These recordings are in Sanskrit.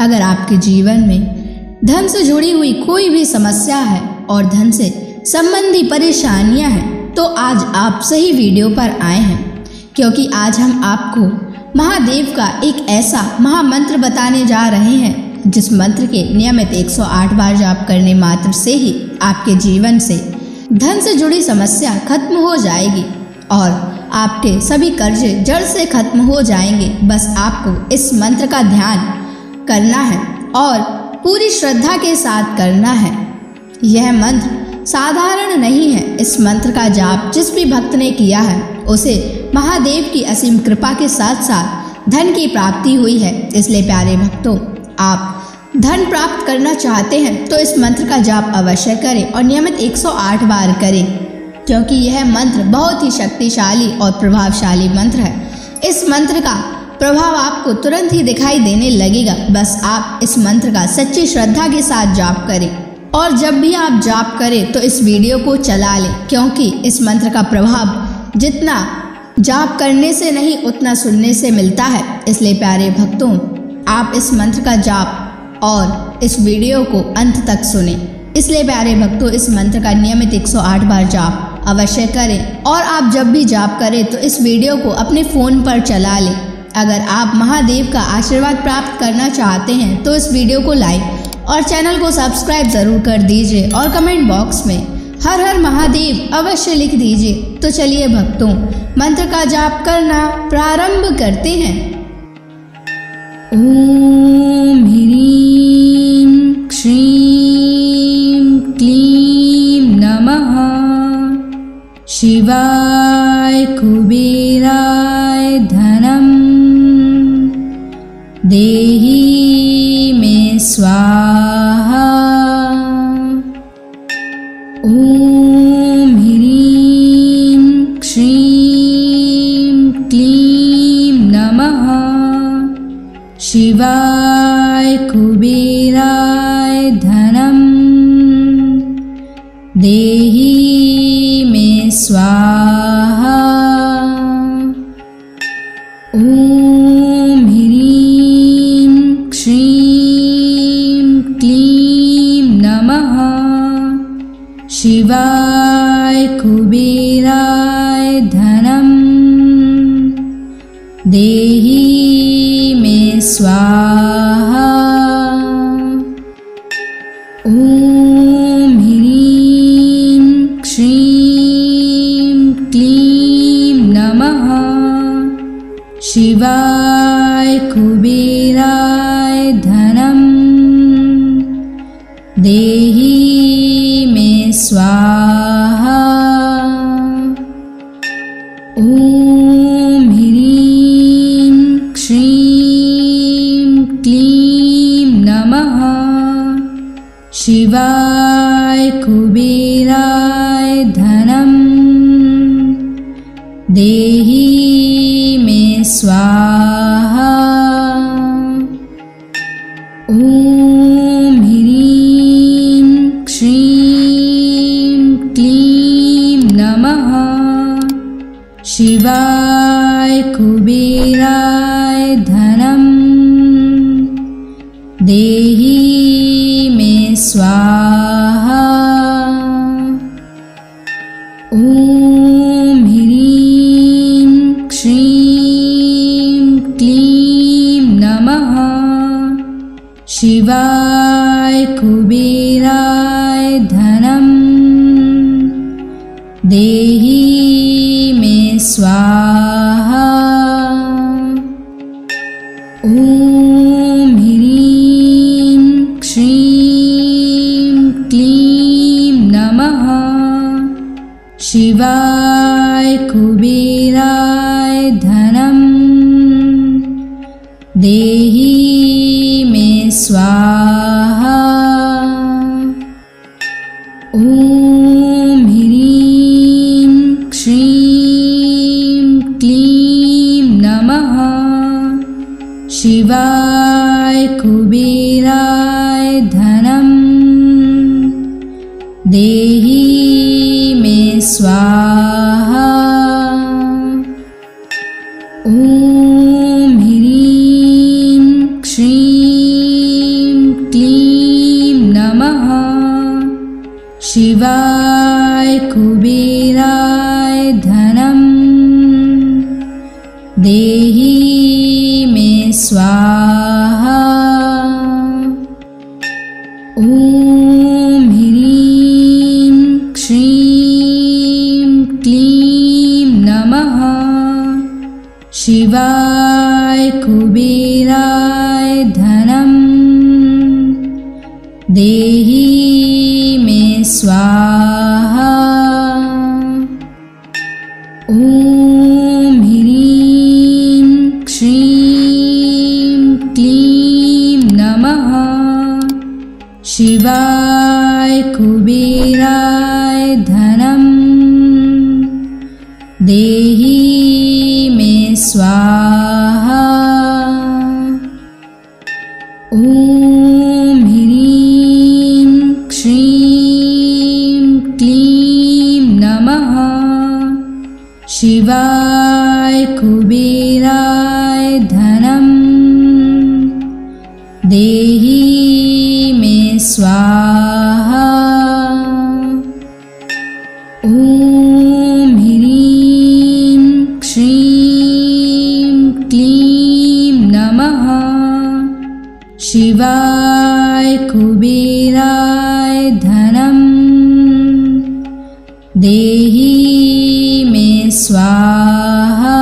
अगर आपके जीवन में धन से जुड़ी हुई कोई भी समस्या है और धन से संबंधी परेशानियां हैं तो आज आप सही वीडियो पर आए हैं, क्योंकि आज हम आपको महादेव का एक ऐसा महामंत्र बताने जा रहे हैं जिस मंत्र के नियमित 108 बार जाप करने मात्र से ही आपके जीवन से धन से जुड़ी समस्या खत्म हो जाएगी और आपके सभी कर्जे जड़ से खत्म हो जाएंगे। बस आपको इस मंत्र का ध्यान करना है और पूरी श्रद्धा के साथ करना है। यह मंत्र साधारण नहीं है। इस मंत्र का जाप जिस भी भक्त ने किया है उसे महादेव की असीम कृपा के साथ साथ धन की प्राप्ति हुई है। इसलिए प्यारे भक्तों, आप धन प्राप्त करना चाहते हैं तो इस मंत्र का जाप अवश्य करें और नियमित 108 बार करें, क्योंकि यह मंत्र बहुत ही शक्तिशाली और प्रभावशाली मंत्र है। इस मंत्र का प्रभाव आपको तुरंत ही दिखाई देने लगेगा। बस आप इस मंत्र का सच्ची श्रद्धा के साथ जाप करें और जब भी आप जाप करें तो इस वीडियो को चला लें, क्योंकि इस मंत्र का प्रभाव जितना जाप करने से नहीं उतना सुनने से मिलता है। इसलिए प्यारे भक्तों, आप इस मंत्र का जाप और इस वीडियो को अंत तक सुने। इसलिए प्यारे भक्तों, इस मंत्र का नियमित 108 बार जाप अवश्य करें और आप जब भी जाप करें तो इस वीडियो को अपने फ़ोन पर चला लें। अगर आप महादेव का आशीर्वाद प्राप्त करना चाहते हैं तो इस वीडियो को लाइक और चैनल को सब्सक्राइब ज़रूर कर दीजिए और कमेंट बॉक्स में हर हर महादेव अवश्य लिख दीजिए। तो चलिए भक्तों, मंत्र का जाप करना प्रारंभ करते हैं। ओम ह्रीं श्रीं क्लीं नमः शिवाय कुबेराय धनम देहि मे स्वाहा। ओम ह्रीं श्रीं क्लीं नमः शिवाय कुबेराय धनम देहि मे स्वाहा। ओम ह्रीं श्रीं क्लीं नमः शिवाय कुबेराय धनम देहि मे स्वाहा। ओम ह्रीं श्रीं क्लीं नमः शिवाय कुबेराय धनम देहि मे स्वाहा। ओम ह्रीं श्रीं क्लीं नमः शिवाय कुबेराय धनम देहि मे स्वाहा। ओम ह्रीं श्रीं क्लीं नमः शिवाय कुबेराय धनम देहि मे स्वाहा। ओम ह्रीं श्रीं क्लीं नमः शिवाय कुबेराय धनम देहि मे स्वाहा। ओम ह्रीं श्रीं क्लीं नमः शिवाय कुबेराय धनम देहि मे स्वाहा। ओम ह्रीं श्रीं क्लीं नमः शिवाय कुबेराय धनम देहि मे स्वाहा। ओम ह्रीं श्रीं देहि मे स्वाहा। ॐ ह्रीं श्रीं क्लीं नमः शिवाय कुबेराय धनं देहि मे स्वाहा। ॐ ह्रीं श्रीं क्लीं नमः शिवाय कुबेराय धनं देहि मे स्वाहा। ॐ ह्रीं श्रीं क्लीं नमः शिवाय कुबेराय धनं देहि मे स्वाहा। ॐ ह्रीं श्रीं क्लीं नमः शिवाय कुबेराय धनं देहि मे स्वाहा।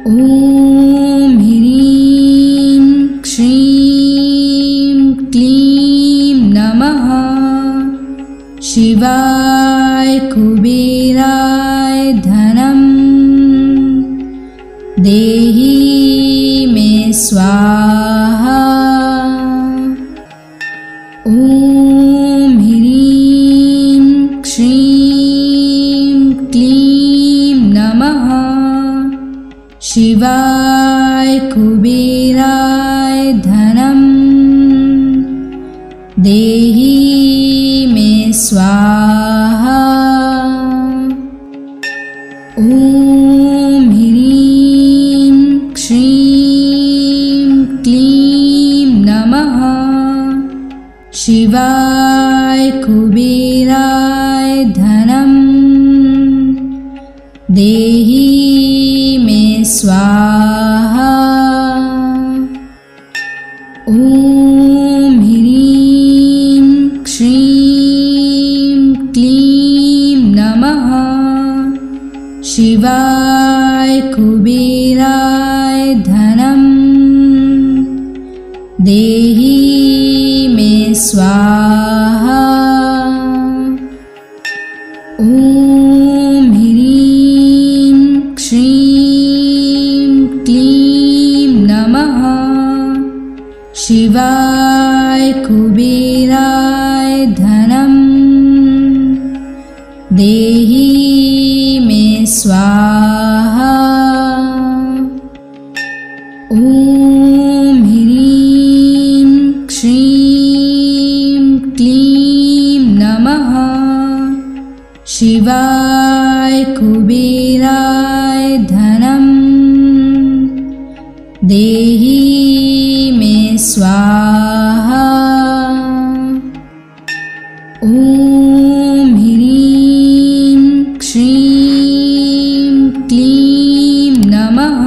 ॐ ह्रीं श्रीं क्लीं नमः शिवाय कुबेराय धनं देहि मे स्वाहा। ॐ ह्रीं श्रीं क्लीं नमः शिवाय कुबेराय धनं देहि मे स्वाहा। ॐ ह्रीं श्रीं क्लीं नमः शिवाय कुबेराय धनं देहि मे स्वाहा। ॐ ह्रीं श्रीं क्लीं नमः शिवाय कुबेराय धनं देहि मे स्वाहा। ॐ ह्रीं श्रीं क्लीं नमः शिवाय कुबेराय धनं देहि मे स्वाहा। ॐ ह्रीं श्रीं क्लीं नमः शिवाय कुबेराय धनं देहि मे स्वाहा। ॐ ह्रीं श्रीं क्लीं नमः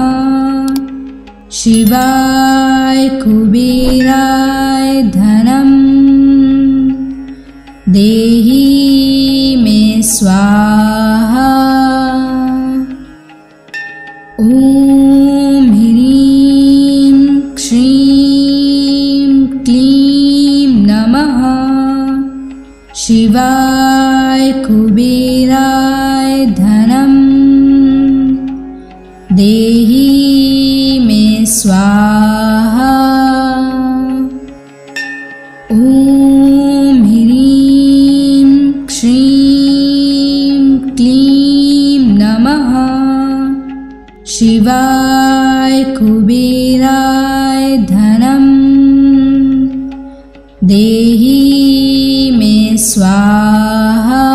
शिवाय कुबेराय धनं देहि मे स्वाहा। ॐ ह्रीं श्रीं क्लीं नमः शिवाय कुबेराय धनं देहि मे स्वाहा। ॐ ह्रीं श्रीं क्लीं नमः शिवाय कुबेराय धनं देहि मे स्वाहा।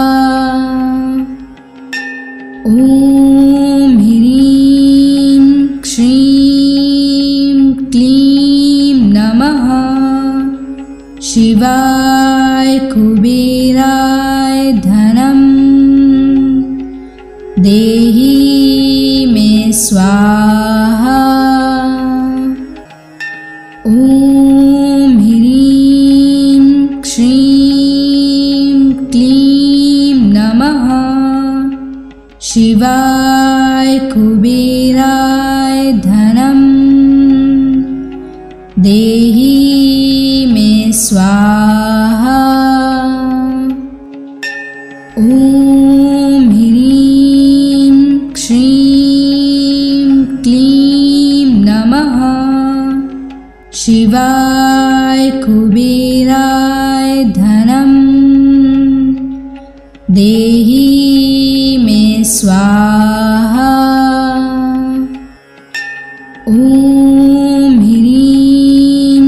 ॐ ह्रीं श्रीं क्लीं नमः शिवाय कुबेराय धनं देहि स्वाहा। ॐ ह्रीं श्रीं क्लीं नमः शिवाय कुबेराय धनं देहि मे स्वाहा। ॐ ह्रीं श्रीं क्लीं नमः शिवाय कुबेराय धनं देहि मे स्वाहा। ॐ ह्रीं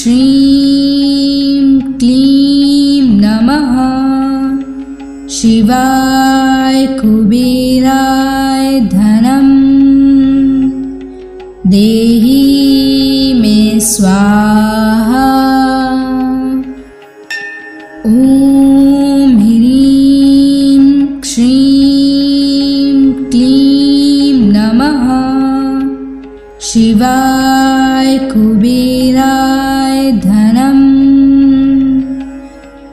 श्रीं क्लीं नमः शिवाय कुबेराय धनं देहि मे स्वाहा। ॐ ह्रीं श्रीं क्लीं नमः शिवाय कुबेराय धनं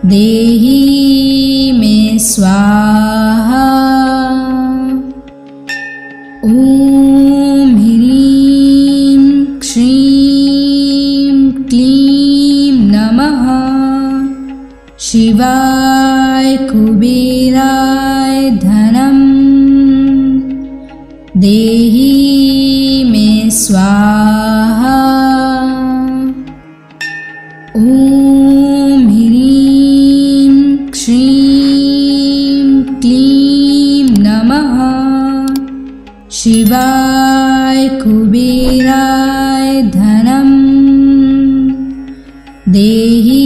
देहि मे स्वाहा। ॐ ह्रीं श्रीं क्लीं नमः शिवाय कुबेराय धनं देहि मे स्वाहा। ॐ ह्रीं श्रीं क्लीं नमः शिवाय कुबेराय धनं देहि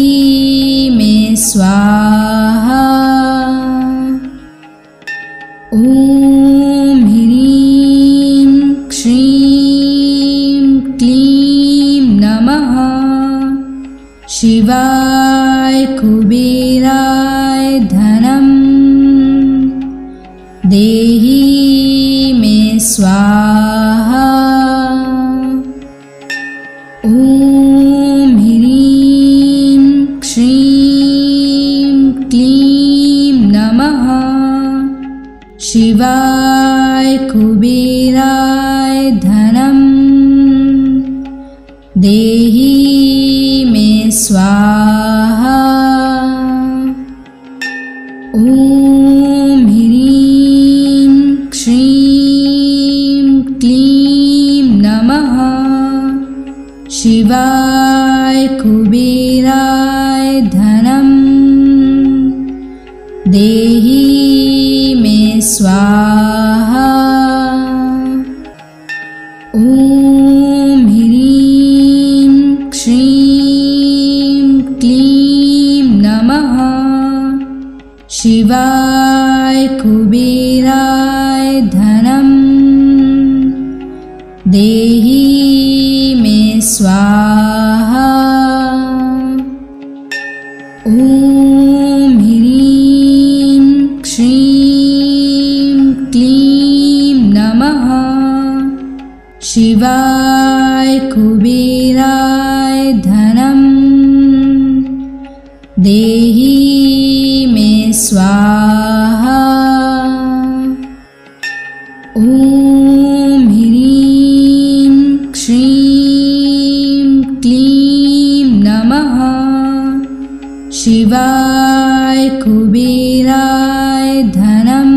मे स्वाहा। ॐ ह्रीं श्रीं क्लीं नमः शिवाय कुबेराय धनं देहि मे स्वाहा। ॐ ह्रीं श्रीं क्लीं नमः शिवाय कुबेराय धनं देहि मे स्वाहा। ॐ ह्रीं श्रीं क्लीं नमः शिवाय कुबेराय धनं देहि मे स्वाहा। ॐ ह्रीं श्रीं क्लीं नमः शिवाय कुबेराय धनं देहि मे स्वाहा। ॐ ह्रीं श्रीं क्लीं नमः शिवाय कुबेराय धनं देहि मे स्वाहा। ॐ ह्रीं श्रीं क्लीं नमः शिवाय कुबेराय धनं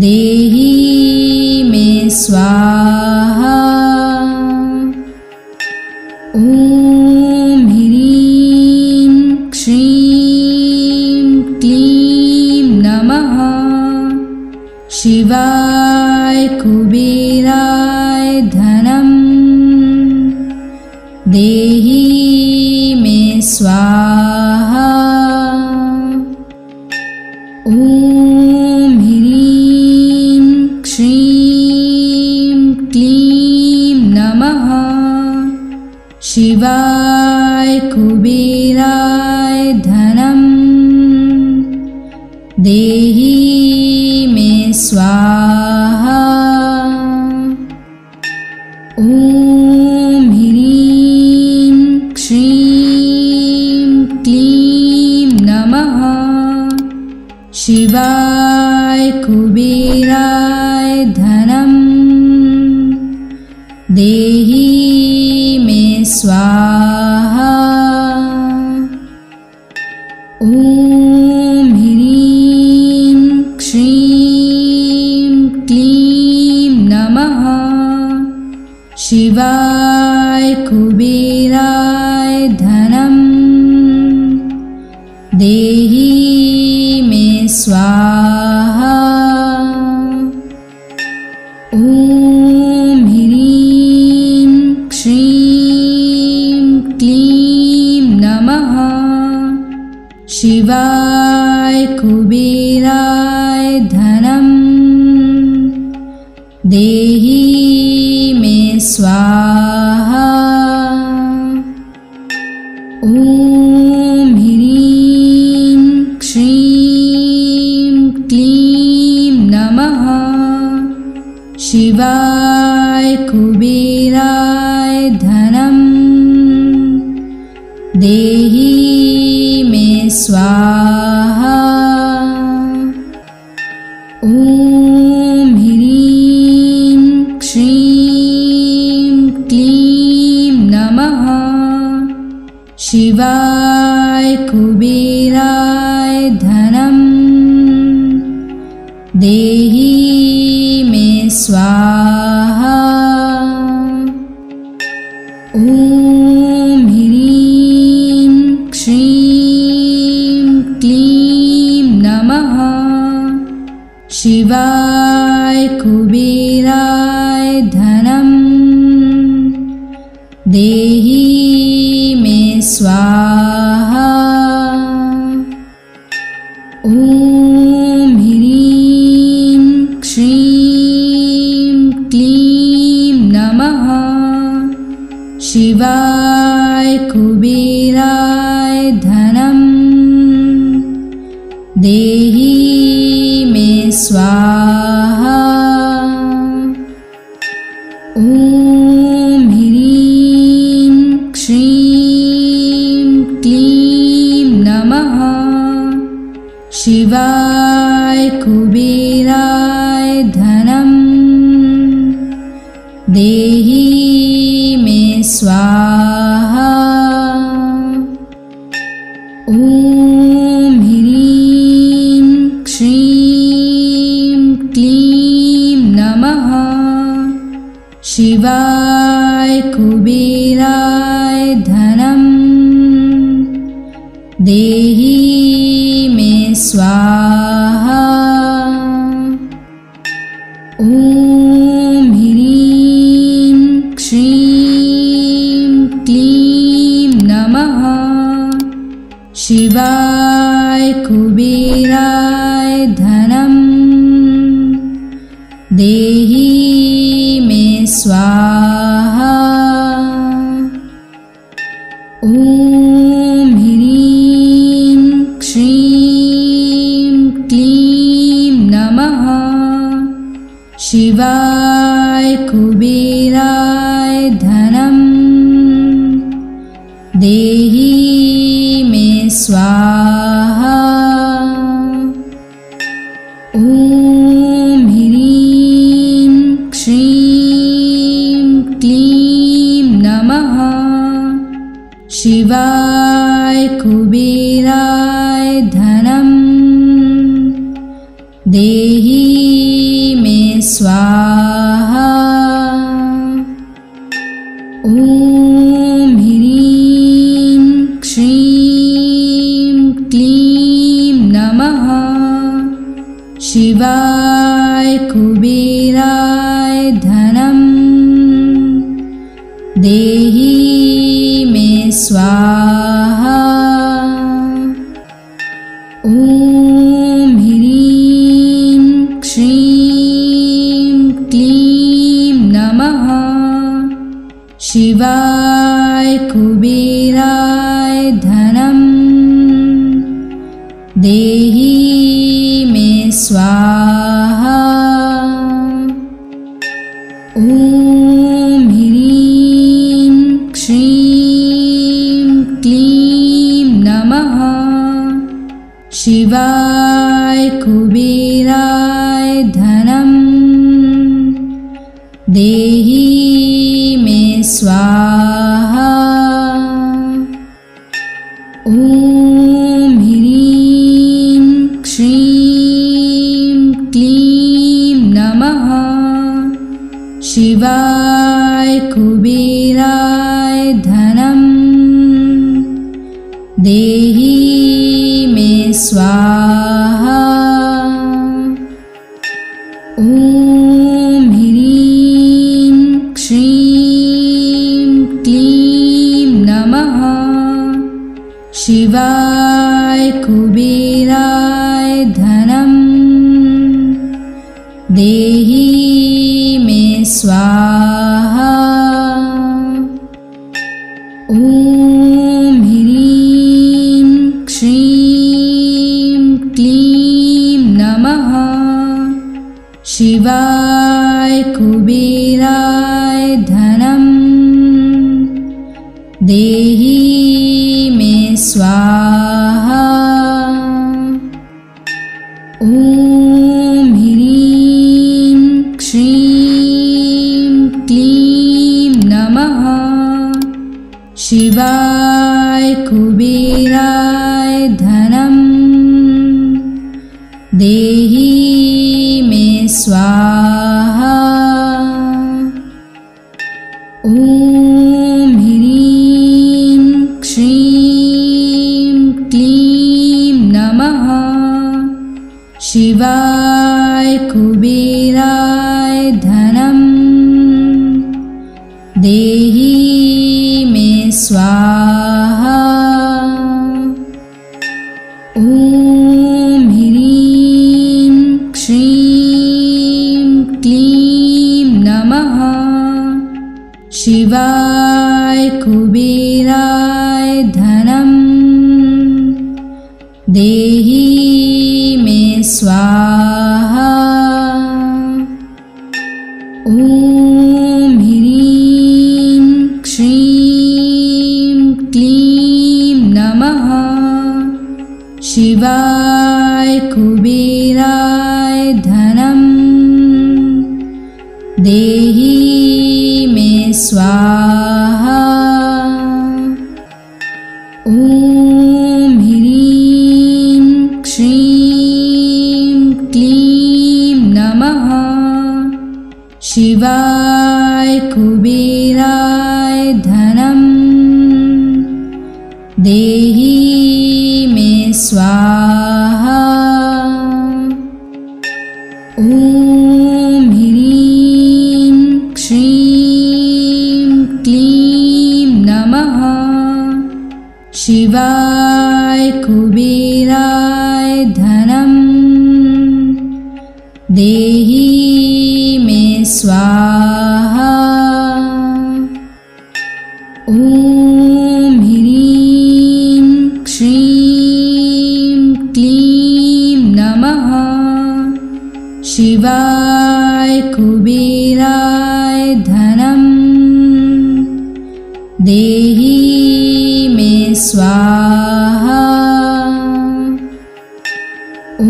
देहि मे स्वाहा। ॐ ह्रीं श्रीं क्लीं नमः शिवाय कुबेराय धनं देहि मे स्वाहा। ॐ ह्रीं श्रीं क्लीं नमः शिवाय कुबेराय धनं देहि मे स्वाहा। शिवाय कुबेराय धनम देहि मे स्वाहा। ॐ ह्रीं श्रीं क्लीं नमः। शिवाय कुबेराय धनम देहि मे स्वाहा। ॐ ह्रीं श्रीं क्लीं नमः। शिवाय कुबेराय धनम देहि मे स्वाहा। ॐ ह्रीं श्रीं क्लीं नमः। शिवाय कुबेराय धनम देहि मे स्वाहा। ॐ ह्रीं श्रीं क्लीं नमः। शिवाय कुबेराय धनम देहि मे स्वाहा। ॐ ह्रीं श्रीं क्लीं नमः। शिवाय कुबेराय धनम देहि मे स्वाहा। ॐ ह्रीं श्रीं क्लीं नमः। शिवाय कुबेराय धनम देहि मे स्वाहा। ॐ ह्रीं श्रीं क्लीं नमः। शिवाय कुबेराय धनम देहि मे स्वाहा। ॐ ह्रीं श्रीं क्लीं नमः। शिवाय कुबेराय धनम देहि मे स्वाहा। ॐ ह्रीं श्रीं क्लीं नमः। शिवाय कुबेराय धनम देहि मे स्वाहा। ॐ ह्रीं श्रीं क्लीं नमः। शिवाय कुबेराय धनम देहि मे स्वाहा। ॐ ह्रीं श्रीं क्लीं नमः। शिवाय कुबेराय धनम देहि मे स्वाहा। ॐ ह्रीं श्रीं क्लीं नमः। शिवाय कुबेराय धनम देहि मे स्वाहा। ॐ ह्रीं श्रीं क्लीं नमः। शिवाय कुबेराय धनम देहि मे स्वाहा। ॐ ह्रीं श्रीं क्लीं नमः। शिवाय शिवाय कुबेराय धनम देहि मे स्वाहा। ॐ ह्रीं श्रीं क्लीं नमः शिवाय कुबेराय धनम देहि मे स्वाहा। ॐ ह्रीं श्रीं क्लीं नमः शिवाय कुबेराय धनम देहि मे स्वाहा। ॐ ह्रीं श्रीं क्लीं नमः शिवाय कुबेराय धनम देहि मे स्वाहा। ॐ ह्रीं श्रीं क्लीं नमः शिवाय कुबेराय धनम देहि मे स्वाहा। ॐ ह्रीं श्रीं क्लीं नमः शिवाय कुबेराय धनम देहि मे स्वाहा। ॐ ह्रीं श्रीं क्लीं नमः शिवाय कुबेराय धनम देहि मे स्वाहा। ॐ ह्रीं श्रीं क्लीं नमः शिवाय कुबेराय धनम देहि मे स्वाहा। ॐ ह्रीं श्रीं क्लीं नमः शिवाय कुबेराय धनम देहि मे स्वाहा। ॐ ह्रीं श्रीं क्लीं नमः शिवाय कुबेराय धनम देहि मे स्वाहा। ॐ ह्रीं श्रीं क्लीं नमः शिवाय कुबेराय धनम देहि मे स्वाहा। ॐ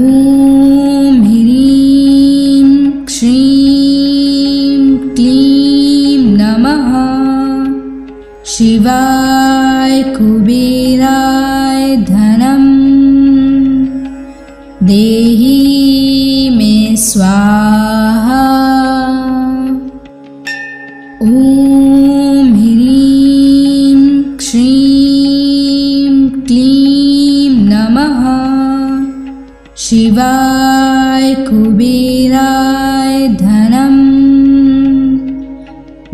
ह्रीं श्रीं क्लीं नमः शिवाय कुबेराय धनम देहि मे स्वाहा। ॐ ह्रीं श्रीं क्लीं नमः शिवाय कुबेराय धनम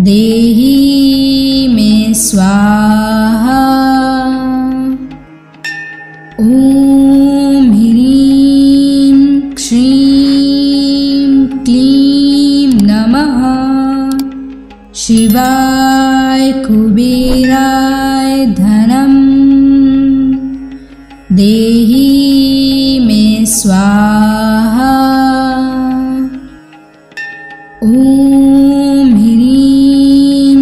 देहि मे स्वाहा। ॐ ह्रीं श्रीं क्लीं नमः शिवाय कुबेराय धनम देहि मे स्वाहा। ॐ ह्रीं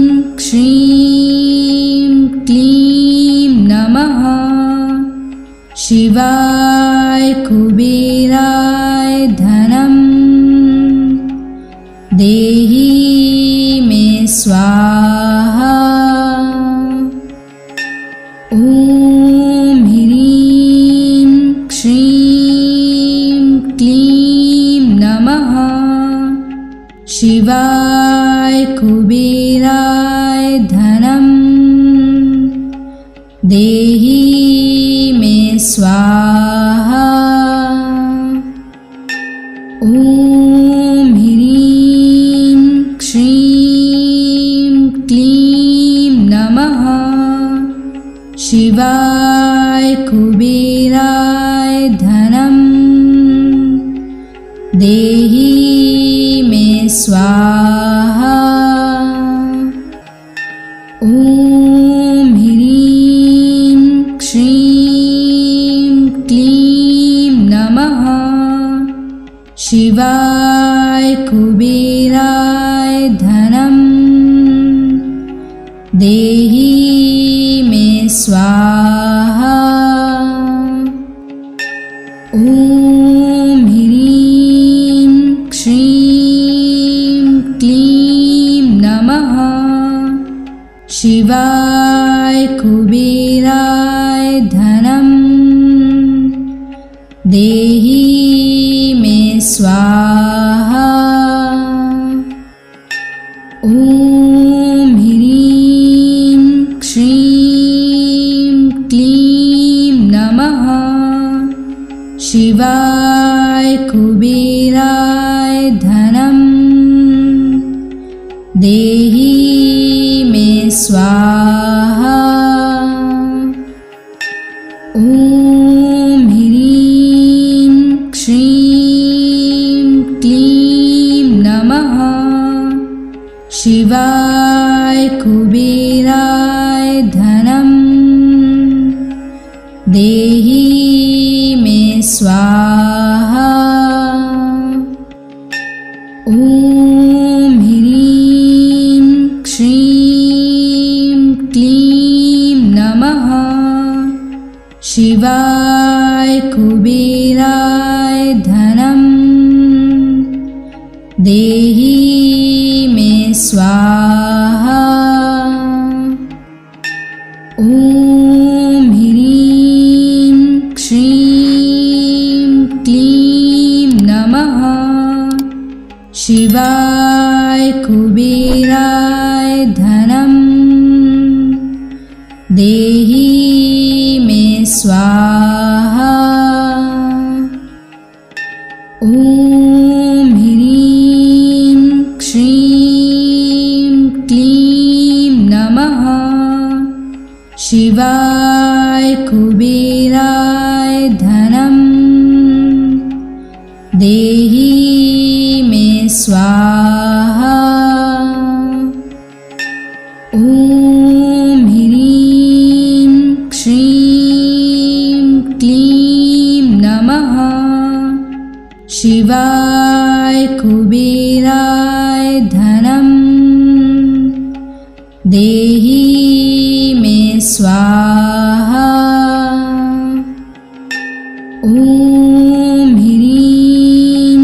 श्रीं क्लीं नमः शिवाय कुबेराय कुबेराय धनम् देहि मे स्वाहा। ॐ ह्रीं श्रीं क्लीं नमः शिवाय कुबेराय धनम् देहि मे स्वाहा। ॐ ह्रीं श्रीं क्लीं नमः शिवाय कुबेराय धनम् देहि मे स्वाहा। ॐ ह्रीं श्रीं क्लीं नमः शिवाय कुबेराय धनम् देहि मे स्वाहा। ॐ ह्रीं श्रीं क्लीं नमः शिवाय कुबेराय धनम् देहि मे स्वाहा। ॐ ह्रीं श्रीं क्लीं नमः शिवाय कुबेराय धनम् देहि मे स्वाहा। ॐ ह्रीं श्रीं क्लीं नमः शिवाय कुबेराय धनम् देहि मे स्वाहा। ॐ ह्रीं श्रीं क्लीं नमः शिवाय कुबेराय धनम् देहि मे स्वाहा। ॐ ह्रीं श्रीं क्लीं नमः शिवाय कुबेराय धनम् देहि मे स्वाहा। ॐ ह्रीं श्रीं क्लीं नमः शिवाय कुबेराय धनम् देहि मे स्वाहा। ॐ ह्रीं श्रीं क्लीं नमः शिवाय कुबेराय धनम् देहि मे स्वाहा। ॐ ह्रीं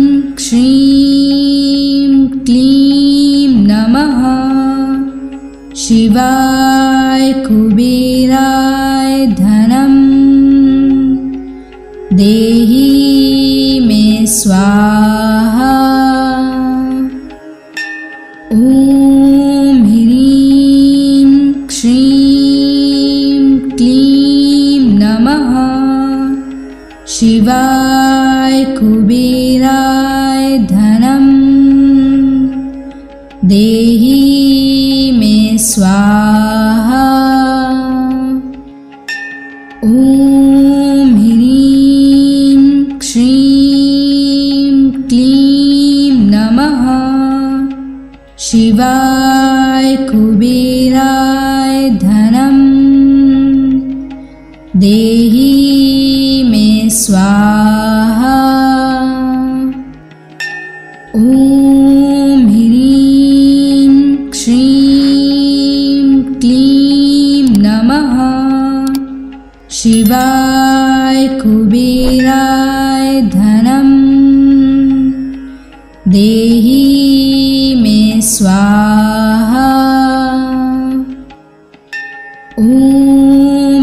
श्रीं क्लीं नमः शिवाय कुबेराय धनम् देहि मे स्वाहा। ॐ ह्रीं श्रीं क्लीं नमः शिवाय कुबेराय धनम् देहि मे स्वाहा। ॐ ह्रीं श्रीं क्लीं नमः शिवाय कुबेराय धनम् देहि मे स्वाहा। ॐ ह्रीं श्रीं क्लीं नमः शिवाय कुबेराय देहि मे स्वाहा। ॐ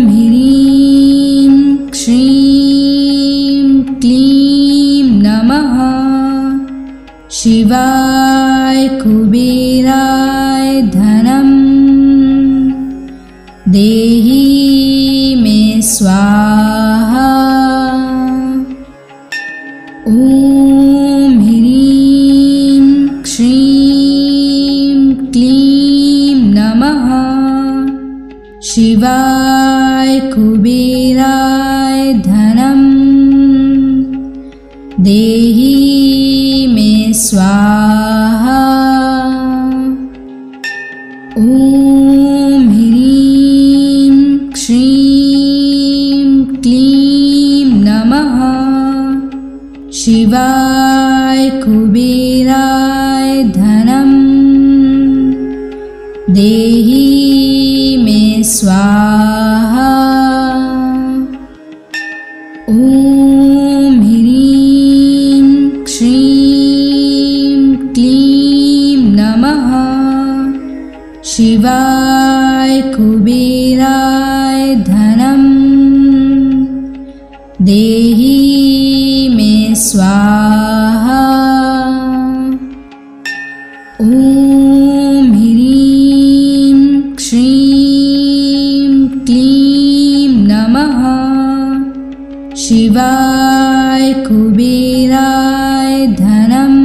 ह्रीं श्रीं क्लीं नमः शिवाय कुबेराय धनं देहि मे स्वाहा। ॐ ह्रीं श्रीं क्लीं नमः शिवाय कुबेराय धनं देहि मे स्वाहा। ॐ ह्रीं श्रीं क्लीं नमः शिवाय कुबेराय धनं देहि मे स्वाहा। ॐ ह्रीं श्रीं क्लीं नमः शिवाय कुबेराय धनं देहि मे स्वाहा। ॐ ह्रीं श्रीं क्लीं नमः शिवाय कुबेराय धनं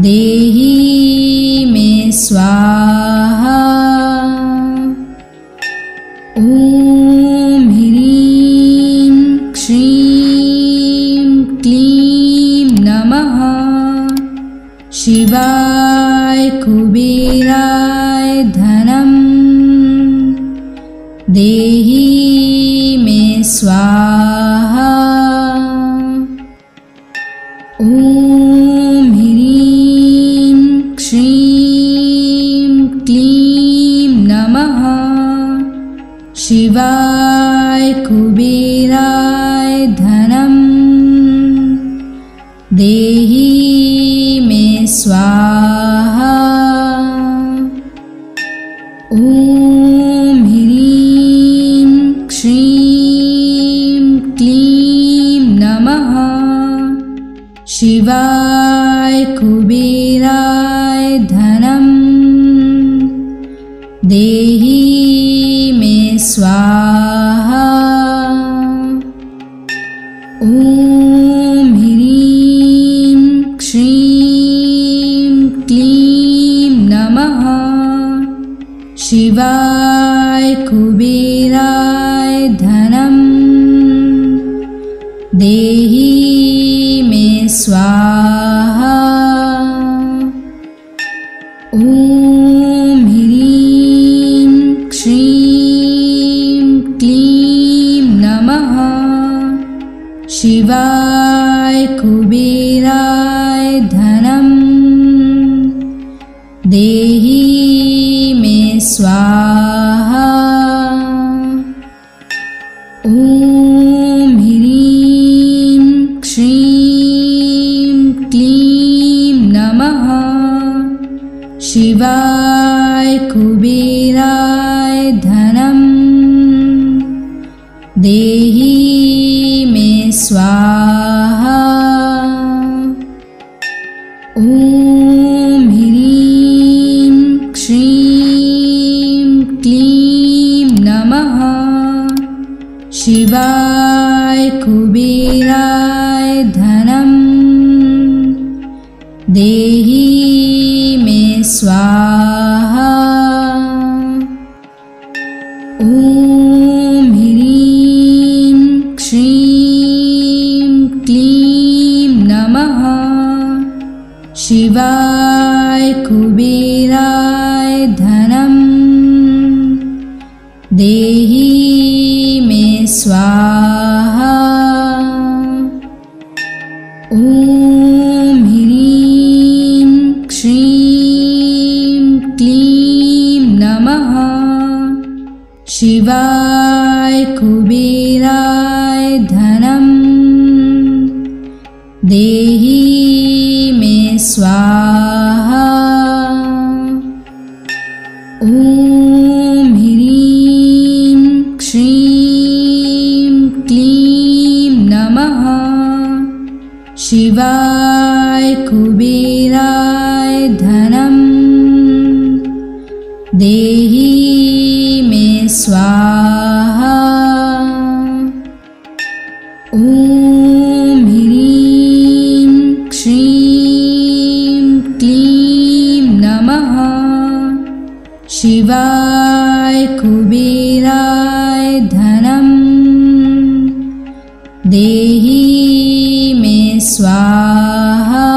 देहि मे स्वाहा। ॐ ह्रीं श्रीं क्लीं नमः शिवाय कुबेराय धनं देहि मे स्वाहा। ॐ ह्रीं श्रीं क्लीं नमः शिवाय कुबेराय धनं देहि मे स्वाहा। ॐ ह्रीं श्रीं क्लीं नमः शिवाय कुबेराय धनं देहि मे स्वाहा। ॐ ह्रीं श्रीं क्लीं नमः शिवाय कुबेराय धनं देहि मे स्वाहा। ॐ ह्रीं श्रीं क्लीं नमः शिवाय कुबेराय धनं देहि मे स्वाहा। ॐ ह्रीं श्रीं क्लीं नमः शिवाय कुबेराय धनं देहि मे स्वाहा। ॐ ह्रीं श्रीं क्लीं नमः शिवाय कुबेराय धनं देहि मे स्वाहा। ॐ ह्रीं श्रीं क्लीं नमः शिवाय कुबेराय धनं देहि मे स्वाहा। ॐ ह्रीं श्रीं क्लीं नमः शिवाय कुबेराय धनं देहि स्वाहा। ॐ ह्रीं श्रीं क्लीं नमः शिवाय कुबेराय धनं देहि मे स्वाहा। ॐ ह्रीं श्रीं क्लीं नमः शिवाय कुबेराय धनं देहि मे स्वाहा।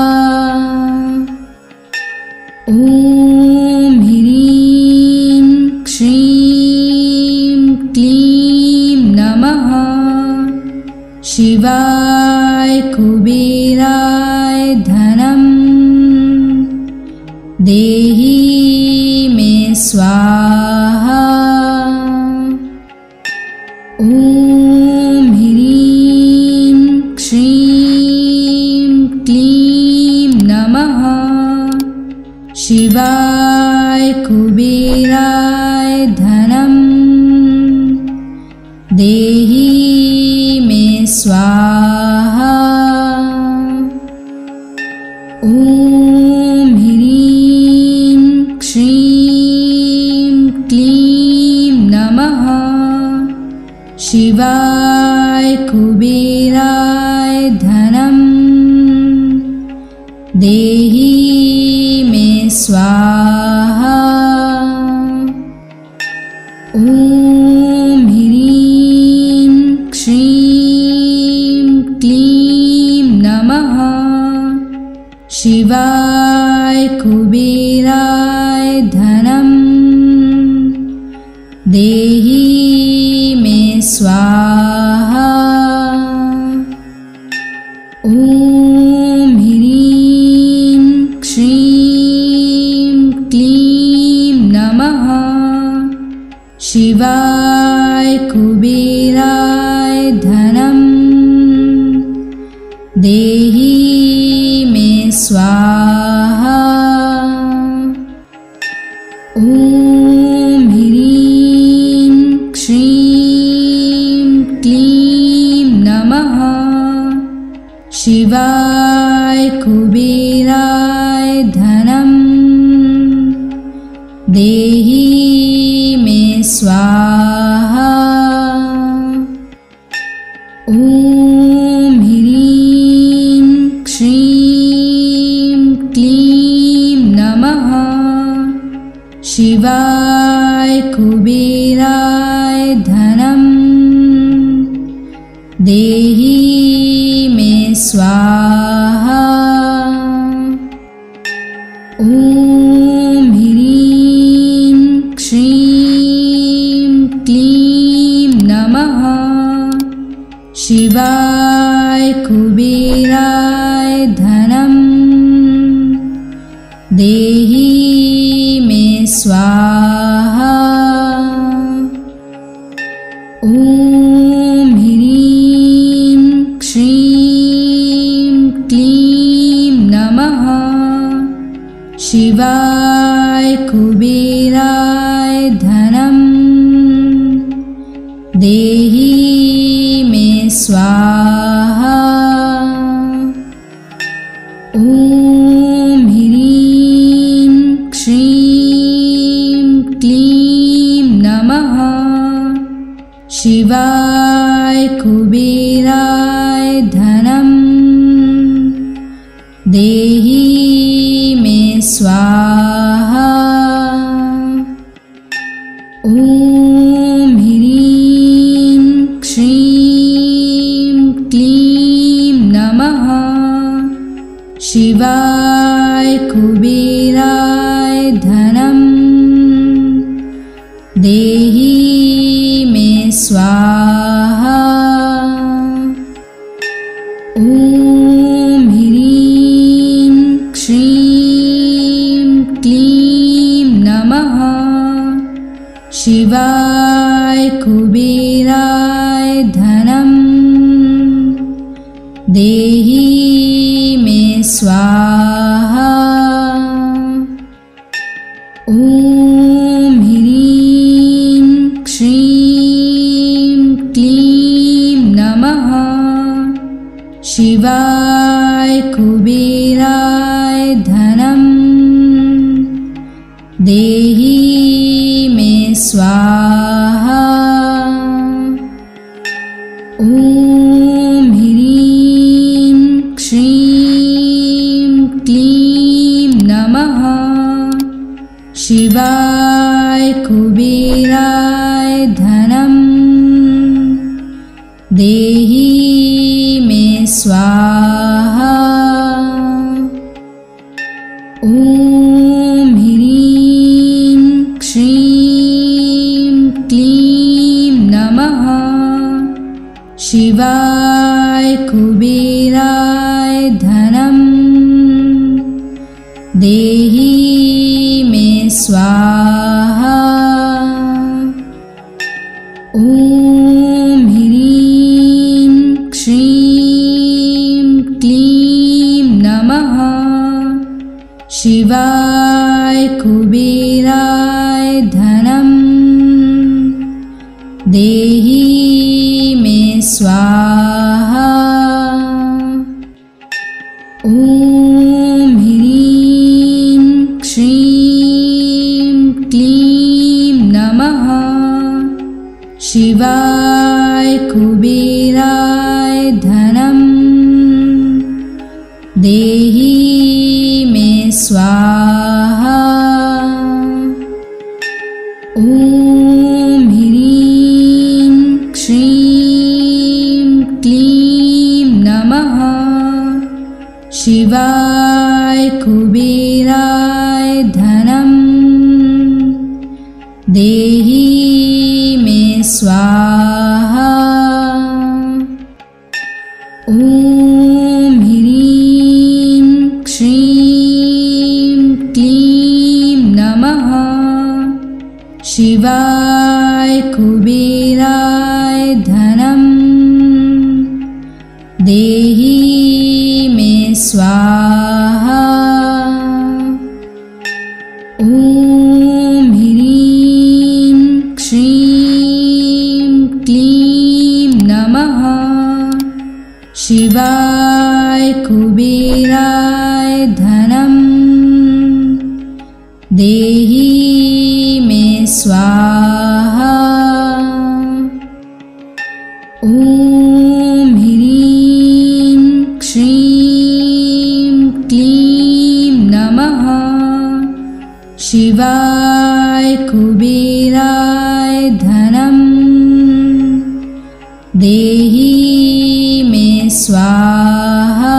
ॐ ह्रीं श्रीं क्लीं नमः शिवाय कुबेराय धनं देहि मे स्वाहा। ॐ ह्रीं श्रीं क्लीं नमः शिवाय कुबेराय धनं देहि मे स्वाहा। ॐ ह्रीं श्रीं क्लीं नमः शिवाय कुबेराय धनं देहि मे स्वाहा। ॐ ह्रीं श्रीं क्लीं नमः शिवाय कुबेराय धनं देहि मे स्वाहा। ॐ ह्रीं श्रीं क्लीं नमः शिवाय कुबेराय धनं देहि मे स्वाहा। ॐ ह्रीं श्रीं क्लीं नमः शिवाय कुबेराय धनं देहि मे स्वाहा। ॐ ह्रीं श्रीं क्लीं नमः शिवाय कुबेराय धनं देहि मे स्वाहा। ॐ ह्रीं श्रीं क्लीं नमः शिवाय कुबेराय धनं देहि मे स्वाहा। ॐ ह्रीं श्रीं क्लीं नमः शिवाय कुबेराय धनं देहि मे स्वाहा। ॐ ह्रीं श्रीं क्लीं नमः शिवाय कुबेराय धनं देहि मे स्वाहा। ॐ ह्रीं श्रीं क्लीं नमः शिवाय कुबेराय धनं देहि मे स्वाहा। ॐ ह्रीं श्रीं क्लीं नमः शिवाय कुबेराय धनं देहि मे स्वाहा। शिवाय कुबेराय धनम् देहि मे स्वाहा। ॐ ह्रीं श्रीं क्लीं नमः। शिवाय कुबेराय धनम् देहि मे स्वाहा। ॐ ह्रीं श्रीं क्लीं नमः। शिवाय कुबेराय धनम् देहि मे स्वाहा। ॐ ह्रीं श्रीं क्लीं नमः। शिवाय कुबेराय धनम् देहि मे स्वाहा। ॐ ह्रीं श्रीं क्लीं नमः। शिवाय कुबेराय धनम् देहि मे स्वाहा। ॐ ह्रीं श्रीं क्लीं नमः। शिवाय कुबेराय धनम् देहि मे स्वाहा। ॐ ह्रीं श्रीं क्लीं नमः। शिवाय कुबेराय धनम् देहि मे स्वाहा। ॐ ह्रीं श्रीं क्लीं नमः। शिवाय कुबेराय धनम् देहि मे स्वाहा। ॐ ह्रीं श्रीं क्लीं नमः। शिवाय कुबेराय धनम् देहि मे स्वाहा।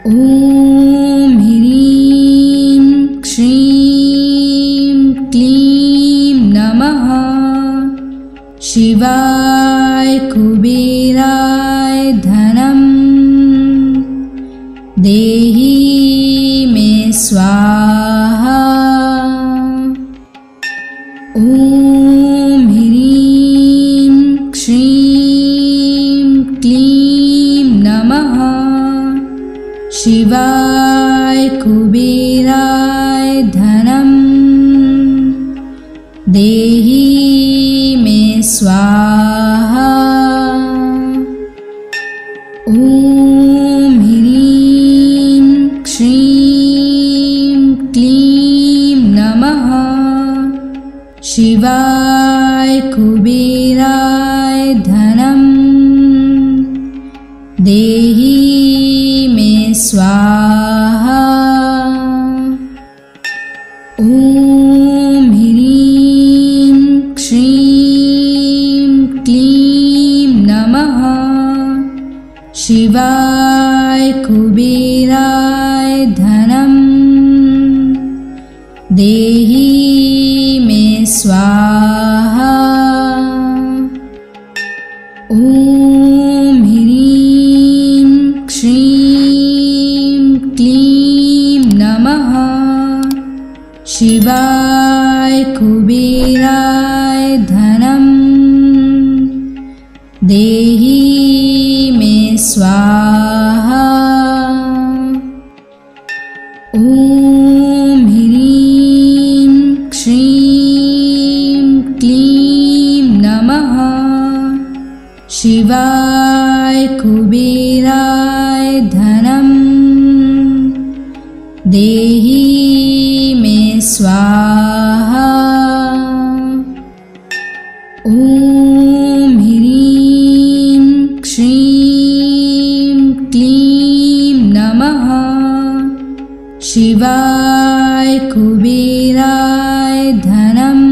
ॐ ह्रीं श्रीं क्लीं नमः। शिवाय कुबेराय धनम् देहि मे स्वाहा। ॐ ह्रीं श्रीं क्लीं नमः। शिवाय कुबेराय धनम् देहि मे स्वाहा। ॐ ह्रीं श्रीं क्लीं नमः। शिवाय कुबेराय धनम् देहि मे स्वाहा। ॐ ह्रीं श्रीं क्लीं नमः। शिवाय कुबेराय धनम् देहि मे स्वाहा। ॐ ह्रीं श्रीं क्लीं नमः। शिवाय कुबेराय धनम् देहि मे स्वाहा। ॐ ह्रीं श्रीं क्लीं नमः। शिवाय कुबेराय धनम् देहि मे स्वाहा। ॐ ह्रीं श्रीं क्लीं नमः शिवाय कुबेराय धनम्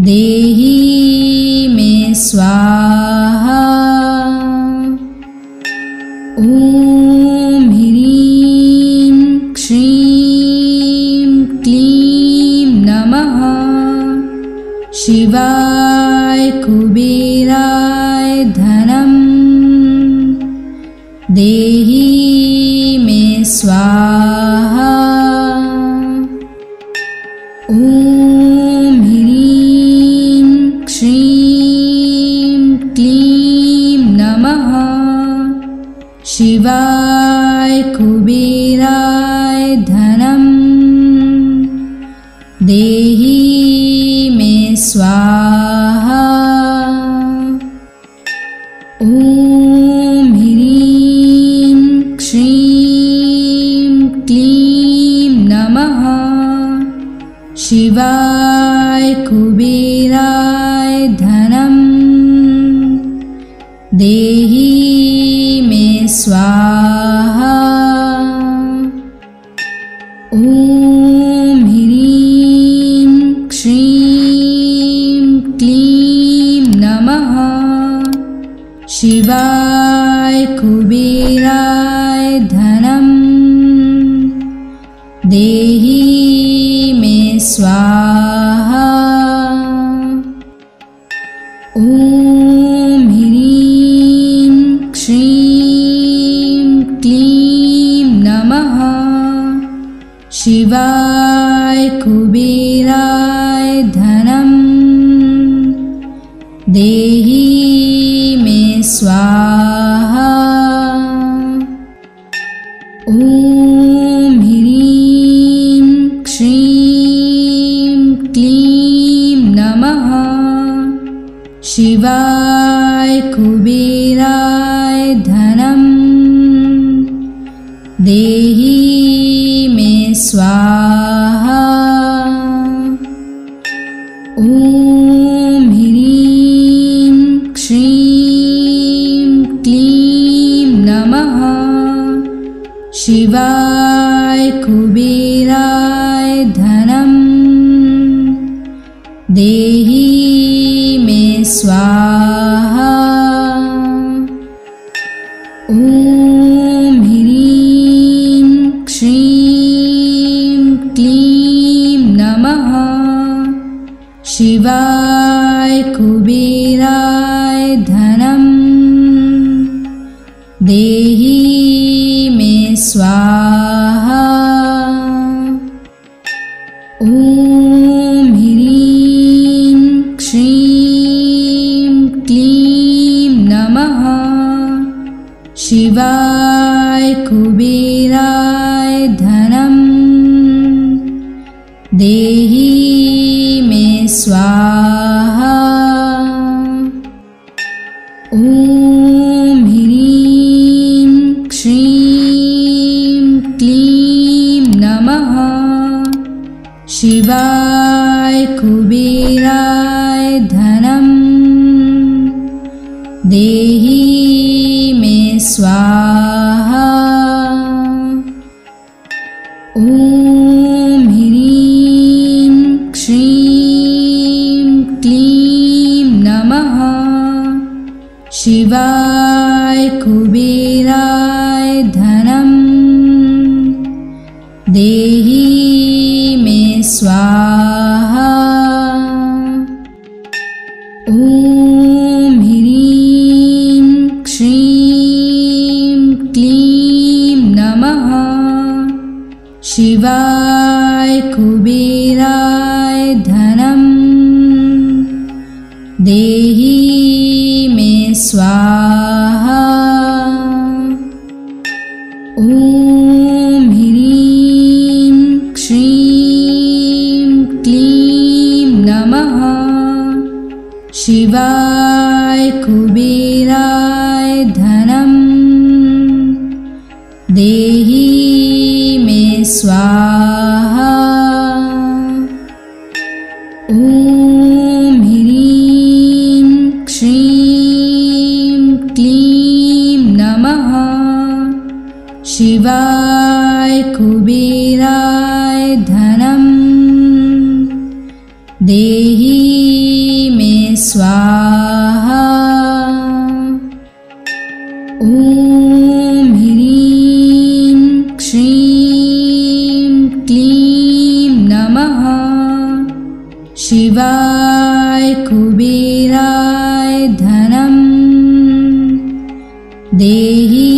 देहि मे स्वाहा। ॐ ह्रीं श्रीं क्लीं नमः शिवाय कुबेराय धनम् देहि मे स्वाहा। ॐ ह्रीं श्रीं क्लीं नमः शिवाय कुबेराय धनम् देहि मे स्वाहा। ॐ ह्रीं श्रीं क्लीं नमः शिवाय कुबेराय धनम् देहि मे स्वाहा। ॐ ह्रीं श्रीं क्लीं नमः शिवाय कुबेराय धनम् देहि मे स्वाहा। ॐ ह्रीं श्रीं क्लीं नमः शिवाय कुबेराय धनम् देहि मे स्वाहा। ॐ ह्रीं श्रीं क्लीं नमः शिवाय कुबेराय धनम् देहि मे स्वाहा। ॐ ह्रीं श्रीं क्लीं नमः शिवाय कुबेराय धनम् देहि मे स्वाहा। ॐ ह्रीं श्रीं क्लीं नमः शिवाय कुबेराय धनम् देहि मे स्वाहा। ॐ ह्रीं श्रीं क्लीं नमः शिवाय कुबेराय धनम् देहि मे स्वाहा। ॐ ह्रीं श्रीं क्लीं नमः शिवाय कुबेराय धनम् देहि मे स्वाहा। ॐ ह्रीं श्रीं क्लीं नमः शिवाय कुबेराय धनम् देहि मे स्वाहा। ॐ ह्रीं श्रीं क्लीं नमः शिवाय कुबेराय धनम् देहि मे स्वाहा। ॐ ह्रीं श्रीं क्लीं नमः शिवाय कुबेराय देहि मे स्वाहा। ॐ ह्रीं श्रीं क्लीं नमः शिवाय कुबेराय धनं देहि मे स्वाहा। ॐ ह्रीं श्रीं क्लीं नमः शिवाय कुबेराय धनं देहि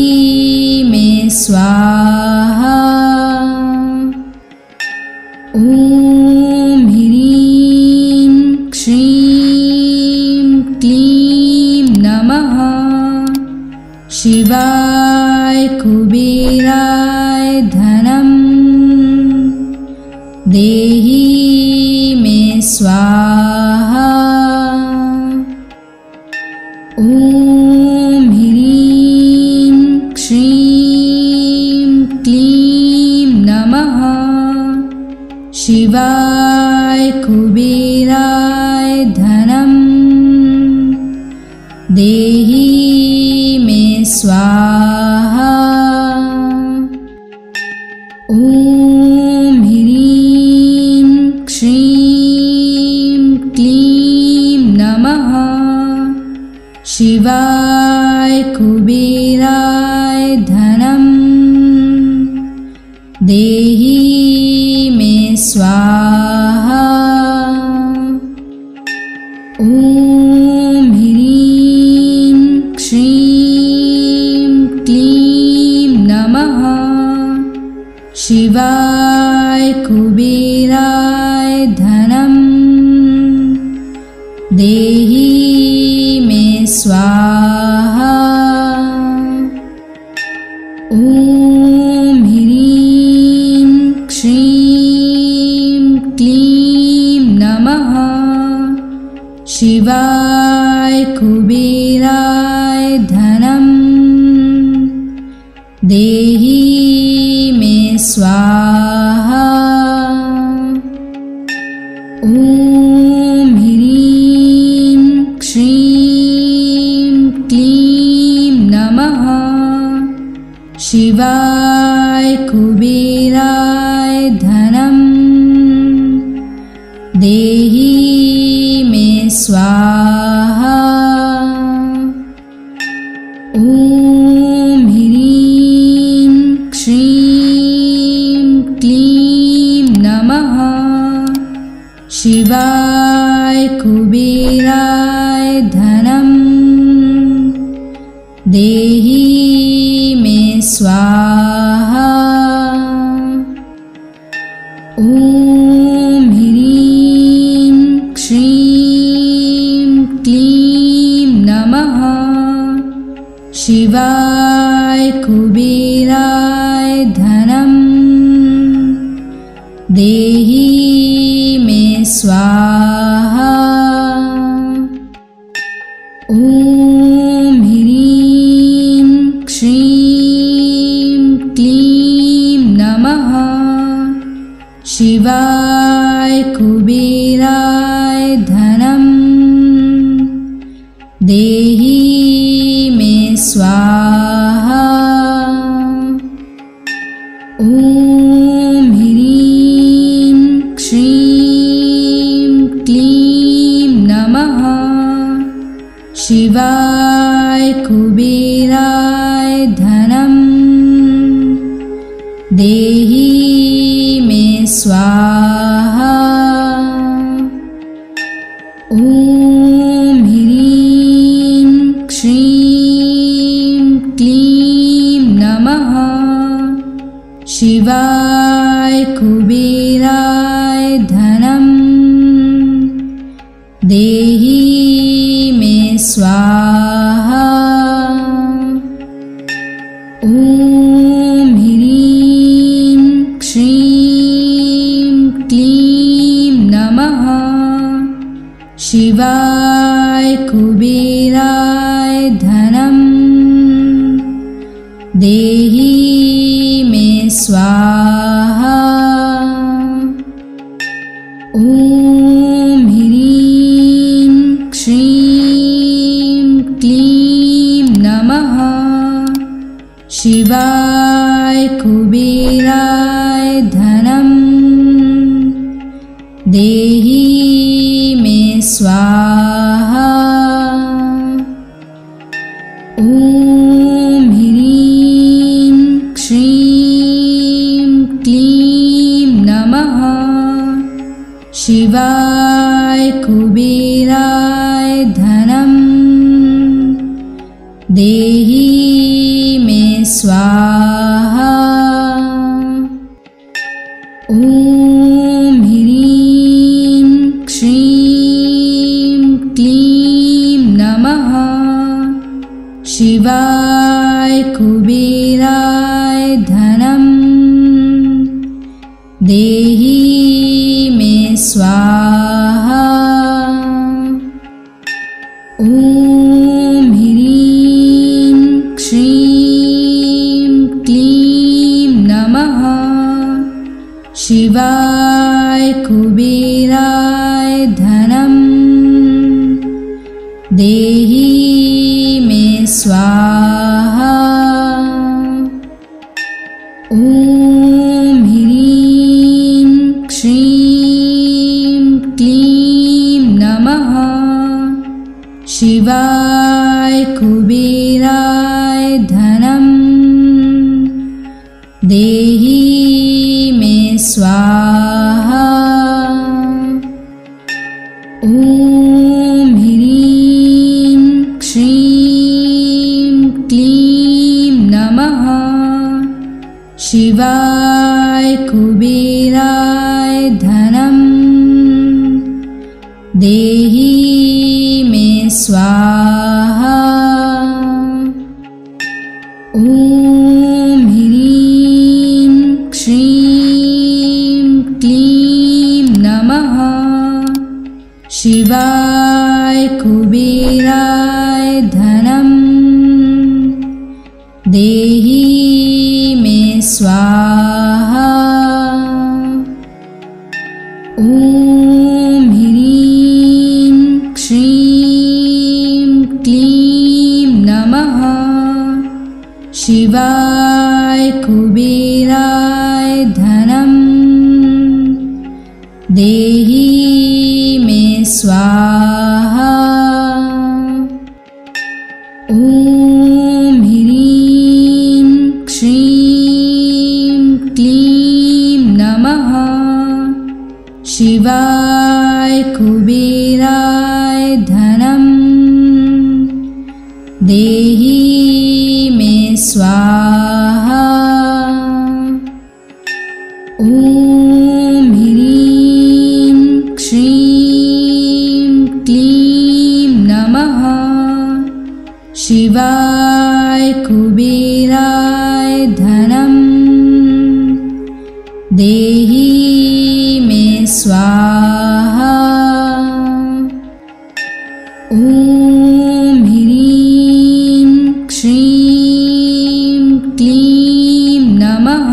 मे स्वाहा। ॐ ह्रीं श्रीं क्लीं नमः शिवाय कुबेराय धनं देहि मे स्वाहा। ॐ ह्रीं श्रीं क्लीं नमः शिवाय कुबेराय धनं देहि मे स्वाहा। ॐ ह्रीं श्रीं क्लीं नमः शिवाय कुबेराय धनं देहि मे स्वाहा। ॐ ह्रीं श्रीं क्लीं नमः शिवाय कुबेराय धनं देहि मे स्वाहा। ॐ ह्रीं श्रीं क्लीं नमः शिवाय कुबेराय धनं देहि मे स्वाहा। ॐ ह्रीं श्रीं क्लीं नमः शिवाय कुबेराय धनं देहि मे स्वाहा। ॐ ह्रीं श्रीं क्लीं नमः शिवाय कुबेराय धनं देहि मे स्वाहा। ॐ ह्रीं श्रीं क्लीं नमः शिवाय कुबेराय धनं देहि मे स्वाहा। ॐ ह्रीं श्रीं क्लीं नमः शिवाय कुबेराय धनं देहि मे स्वाहा। ॐ ह्रीं श्रीं क्लीं नमः शिवाय कुबेराय धनं देहि मे स्वाहा। ॐ ह्रीं श्रीं क्लीं नमः शिवाय कुबेराय धनं देहि मे स्वाहा। ॐ ह्रीं श्रीं क्लीं नमः शिवाय कुबेराय धनं देहि मे स्वाहा। ॐ ह्रीं श्रीं क्लीं नमः शिवाय कुबेराय धनं देहि मे स्वाहा। ॐ ह्रीं श्रीं क्लीं नमः शिवाय कुबेराय धनं देहि मे स्वाहा। ॐ ह्रीं श्रीं क्लीं नमः शिवाय कुबेराय धनं देहि मे स्वाहा। ॐ ह्रीं श्रीं क्लीं नमः शिवाय कुबेराय धनं देहि मे स्वाहा। ॐ ह्रीं श्रीं क्लीं नमः शिवाय कुबेराय धनं देहि मे स्वाहा। ॐ ह्रीं श्रीं क्लीं नमः शिवाय कुबेराय धनं देहि मे स्वाहा। ॐ ह्रीं श्रीं क्लीं नमः शिवाय कुबेराय धनं देहि मे स्वाहा। ॐ ह्रीं श्रीं क्लीं नमः शिवाय कुबेराय धनं देहि मे स्वाहा। ॐ ह्रीं श्रीं क्लीं नमः शिवाय कुबेराय धनं देहि मे स्वाहा। ॐ ह्रीं श्रीं क्लीं नमः शिवाय कुबेराय धनं देहि मे स्वाहा। ॐ ह्रीं श्रीं क्लीं नमः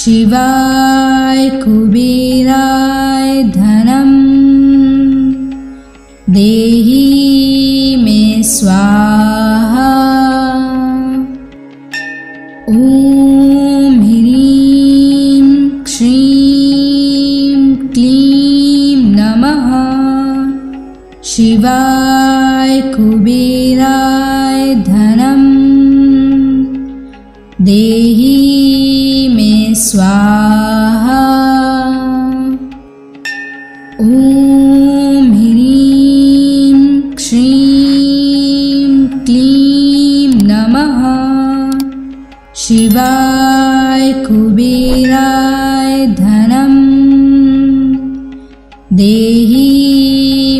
शिवाय कुबेराय धनं देहि मे स्वाहा। ॐ ह्रीं श्रीं क्लीं नमः शिवाय कुबेराय धनं देहि मे स्वाहा। ॐ ह्रीं श्रीं क्लीं नमः शिवाय कुबेराय धनं देहि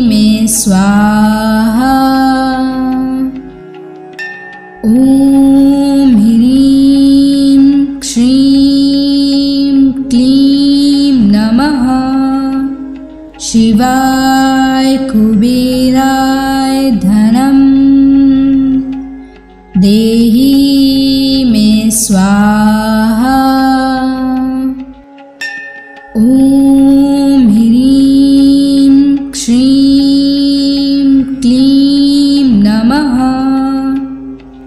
मे स्वाहा। ॐ ह्रीं श्रीं क्लीं नमः शिवाय कुबेराय धनं देहि स्वाहा। ॐ ह्रीं श्रीं क्लीं नमः।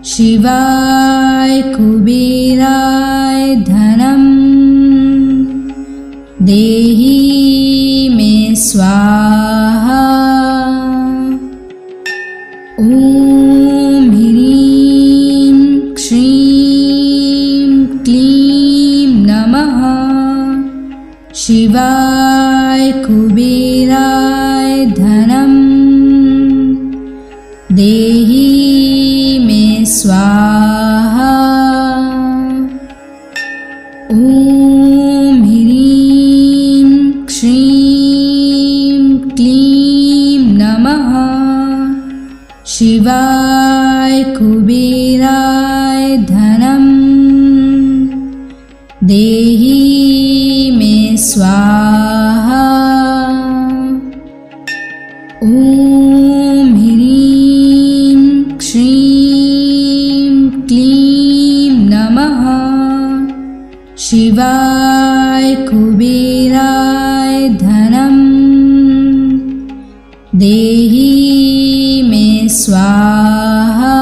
शिवाय कुबेराय धनं देहि मे स्वाहा। ॐ ह्रीं श्रीं क्लीं नमः। शिवाय कुबेराय धनं देहि मे स्वाहा। ॐ ह्रीं श्रीं क्लीं नमः। शिवाय कुबेराय धनं देहि मे स्वाहा। ॐ ह्रीं श्रीं क्लीं नमः। शिवाय कुबेराय धनं देहि मे स्वाहा।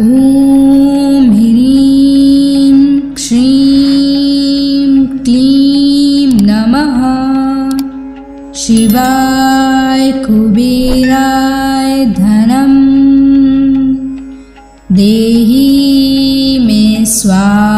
ॐ ह्रीं श्रीं क्लीं नमः। शिवाय कुबेराय धनं देहि मे स्वाहा।